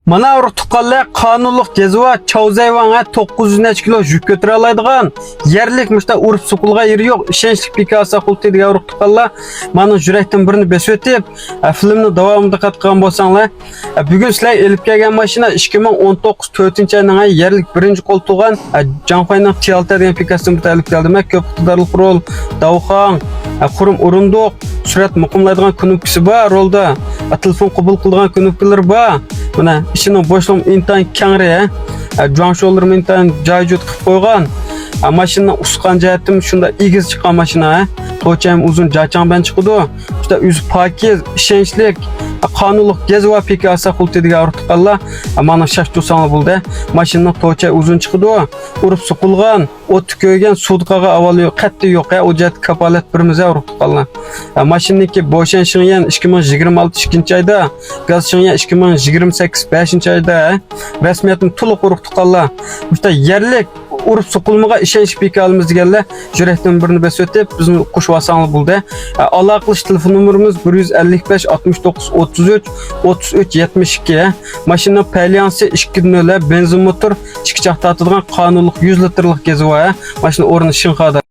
Mana urtuqalla qonunluq jazva Chawzayvanga 900 kilo yük götüre alaydigan yerlik müşta urup sukulga yeri yok işençlik Picasso qulti degan urtuqalla mana jurakdan birini besib ötüp filmni davomida qatqan bolsanglar bugun sizlar elib kelgan mashina 2019 4-ayning yerlik birinchi qo'ltugan Janxoyning T6 degan Picasso elib keldim. Ko'p iqtidorli rol Davxon qurum urunduq surat muqimlaydigan knopkasi bor rolda telefon qabul qiladigan knopkalar bor. Mana işinin boşluğum intan kengre, juansho'larım intan joy-joy qilib qo'ygan. Mashina usqan jihatim shunda egiz chiqqan mashina. To'cham uzun jachangban chiqdi. Juda o'zi pokiz, ishonchli, qonunliq jazva Picasso qulti degan urtuqalla mana shash to'sanglar bo'ldi. Mashinaning to'cha uzun chiqdi. Urib suqilgan, o't ko'ygan sudqaga avval qatti yo'q, o jihat kapolat birimiz urtuqalla. Mashinaniki bo'shanishigan 2026 2-oyda, gazshigan 2028 5-oyda rasmiyatni to'liq urtuqalla. Juda yerlik urup sokulmaga işenç pikalımız deganlar jurakdan birini besib ötüp bizni qo'shib olsanglar bo'ldi. Aloqa qilish telefon nomerimiz 155 69 33 33 72. Mashina palyansi 2.0 benzin motor, chiqichaq tortadigan qonunliq 100 litrlik gazva. Mashina o'rni Shinxoda.